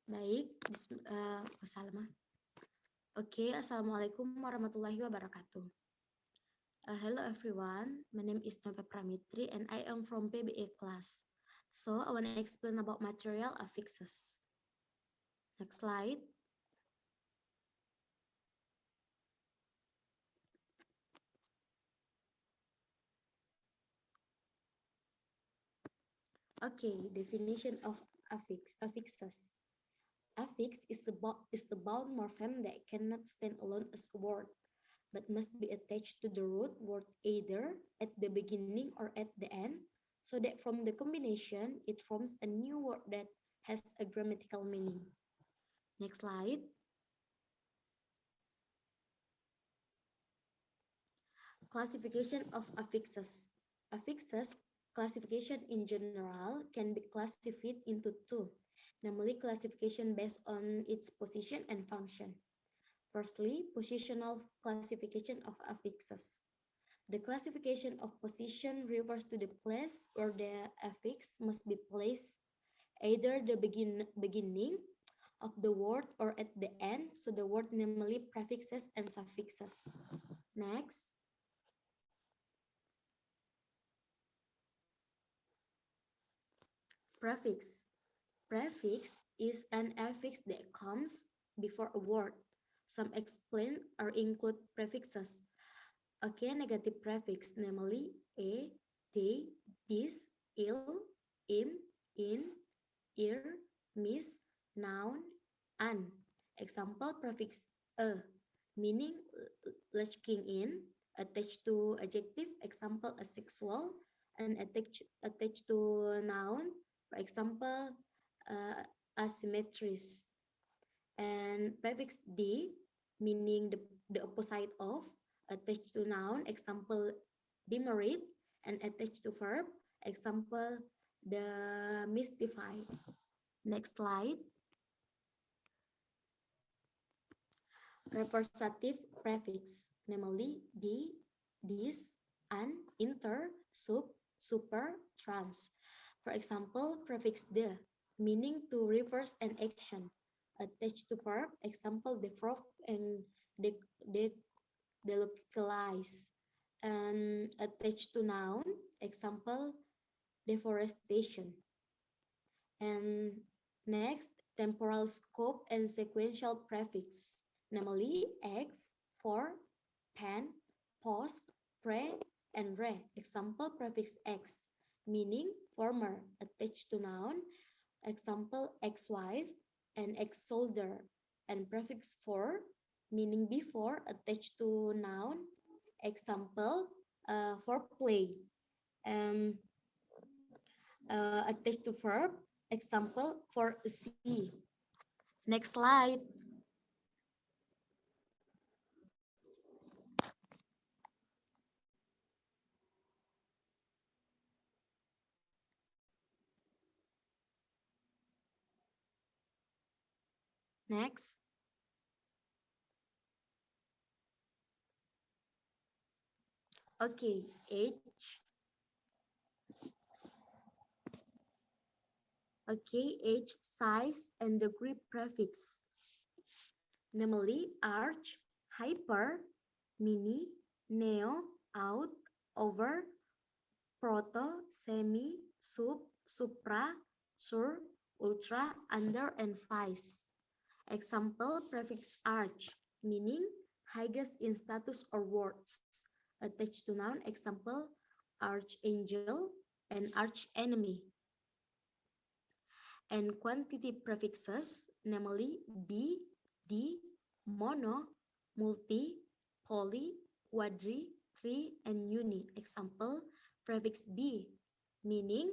Baik, Salam. Oke, Assalamualaikum warahmatullahi wabarakatuh. Hello everyone, my name is Nova Pramitri and I am from PBA class. So I want to explain about material affixes. Next slide. Okay, definition of affixes. Affix is the bound morpheme that cannot stand alone as a word, but must be attached to the root word either at the beginning or at the end, so that from the combination it forms a new word that has a grammatical meaning. Next slide. Classification of affixes. Affixes classification in general can be classified into two, namely classification based on its position and function. Firstly, positional classification of affixes. The classification of position refers to the place where the affix must be placed, either the beginning of the word or at the end, so the word namely prefixes and suffixes. Next, prefix. Prefix is an affix that comes before a word. Some explain or include prefixes. Okay, negative prefix, namely a, they, this, il, im, in, ir, mis, noun, an. Example prefix a, meaning lurking in, attached to adjective, example asexual, and attached to noun, for example asymmetries. And prefix d, meaning the opposite of, attached to noun, example demerit, and attached to verb, example the mystified. Next slide. Reversative prefix, namely the, this, an, inter, sub, super, trans. For example, prefix the, meaning to reverse an action, attached to verb, example develop and delocalize, and attached to noun, example deforestation. And next, temporal scope and sequential prefix, namely ex, for, pen, post, pre, and re. Example prefix ex, meaning former, attached to noun, example ex-wife and ex-soldier, and prefix for, meaning before, attached to noun, example for play, and attached to verb, example for see. Next slide. Next. Okay, age. Okay, age, size, and degree prefix. Namely, arch, hyper, mini, neo, out, over, proto, semi, sub, supra, sur, ultra, under, and vice. Example, prefix arch, meaning highest in status or words. Attached to noun, example, archangel and arch enemy. And quantity prefixes, namely b, d, mono, multi, poly, quadri, tri, and uni. Example, prefix b, meaning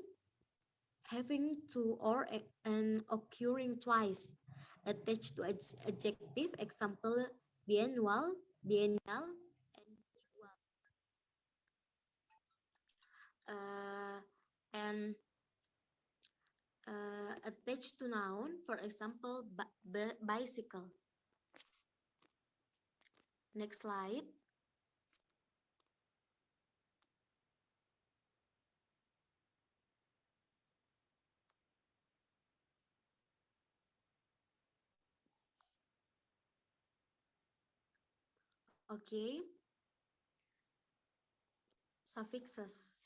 having two or and occurring twice. Attached to adjective, example biennial, biennial, and bilingual. And attached to noun, for example bicycle. Next slide. Okay, suffixes.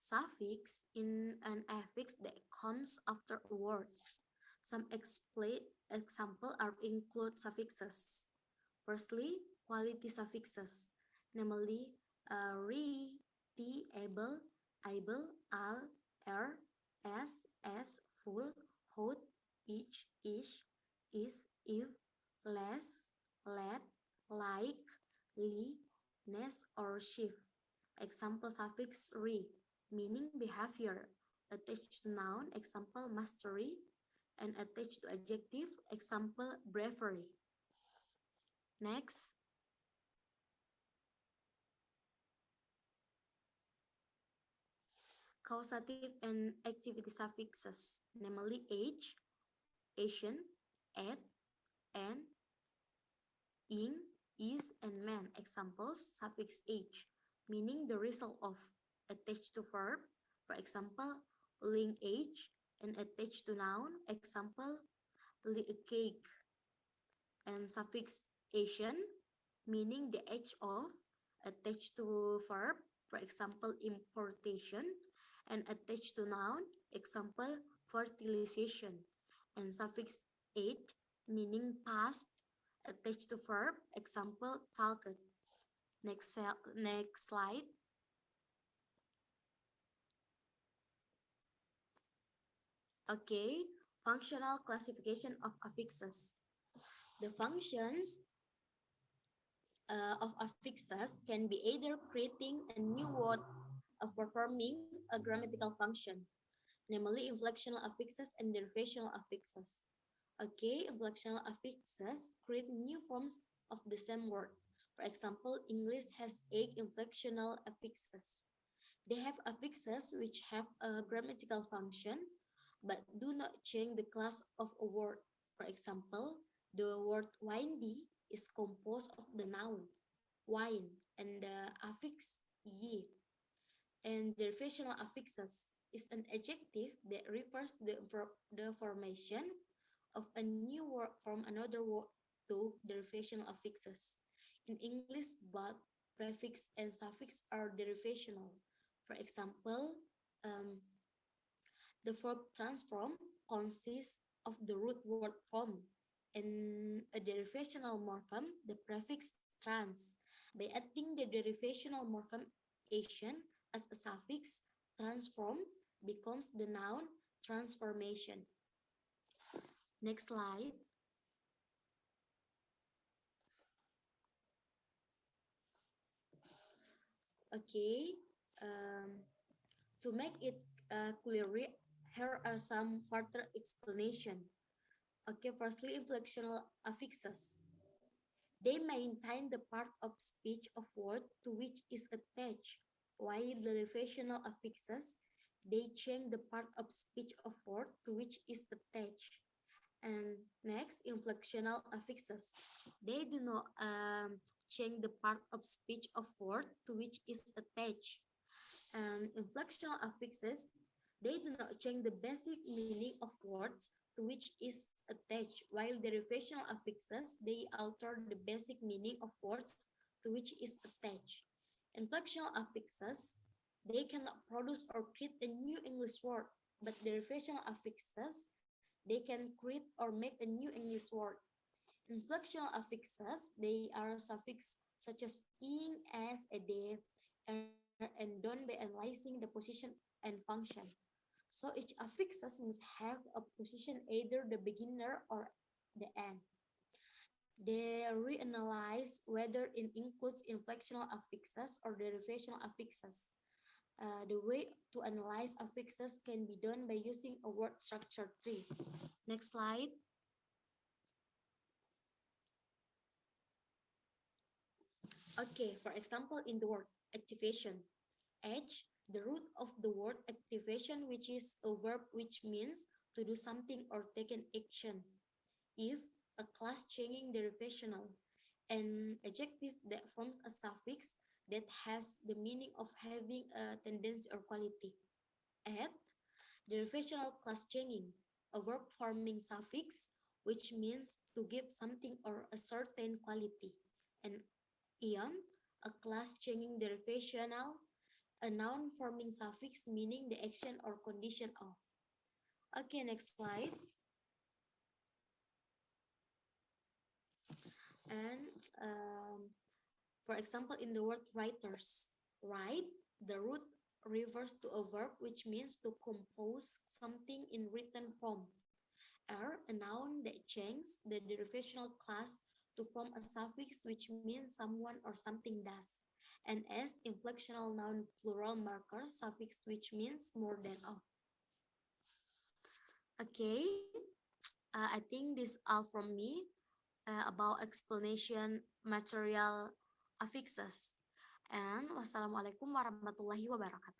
Suffix in an affix that comes after a word. Some example are include suffixes. Firstly, quality suffixes, namely re, t, able, al, er, s, full, hot, each, ish, is, if, less, let, like, li, ness, or shift. Example suffix re, meaning behavior, attached to noun, example mastery, and attached to adjective, example bravery. Next, causative and activity suffixes, namely age, Asian, at, and, in, is, and man. Examples, suffix age, meaning the result of, attached to verb, for example, link age, and attached to noun, example, a cake. And suffix Asian, meaning the age of, attached to verb, for example, importation, and attached to noun, example, fertilization. And suffix ate, meaning past, attached to verb, example, talked. Next slide. Okay, functional classification of affixes. The functions of affixes can be either creating a new word of performing a grammatical function, namely inflectional affixes and derivational affixes. Okay, inflectional affixes create new forms of the same word. For example, English has 8 inflectional affixes. They have affixes which have a grammatical function but do not change the class of a word. For example, the word windy is composed of the noun wine and the affix ye. And derivational affixes is an adjective that refers the formation of a new word from another word to derivational affixes. In English, both prefix and suffix are derivational. For example, um, the verb transform consists of the root word from and a derivational morphem, the prefix trans. By adding the derivational morphem Asian as a suffix, transform becomes the noun transformation. Next slide. Okay. Um, to make it clear, here are some further explanation. Okay, firstly, inflectional affixes. They maintain the part of speech of word to which is attached, while the derivational affixes, they change the part of speech of word to which is attached. And next, inflectional affixes. They do not change the part of speech of word to which is attached. And inflectional affixes, they do not change the basic meaning of words to which is attached, while derivational affixes, they alter the basic meaning of words to which is attached. Inflectional affixes, they cannot produce or create a new English word, but derivational affixes, they can create or make a new English word. Inflectional affixes, they are suffix such as ing, as, a, de, and done by analyzing the position and function. So each affixes must have a position either the beginner or the end. They reanalyze whether it includes inflectional affixes or derivational affixes. The way to analyze affixes can be done by using a word structure tree. Next slide. Okay, for example, in the word activation, H, the root of the word activation, which is a verb which means to do something or take an action. If, a class changing derivational, an adjective that forms a suffix that has the meaning of having a tendency or quality. At, derivational class changing, a verb forming suffix which means to give something or a certain quality. And Ion, a class-changing derivational, a noun forming suffix meaning the action or condition of. Okay, next slide. And for example, in the word writers, write, the root refers to a verb which means to compose something in written form. A noun that changes the derivational class to form a suffix which means someone or something does. And S, inflectional noun plural marker suffix which means more than of. Okay, I think this all from me about explanation material affixes. And wassalamualaikum warahmatullahi wabarakatuh.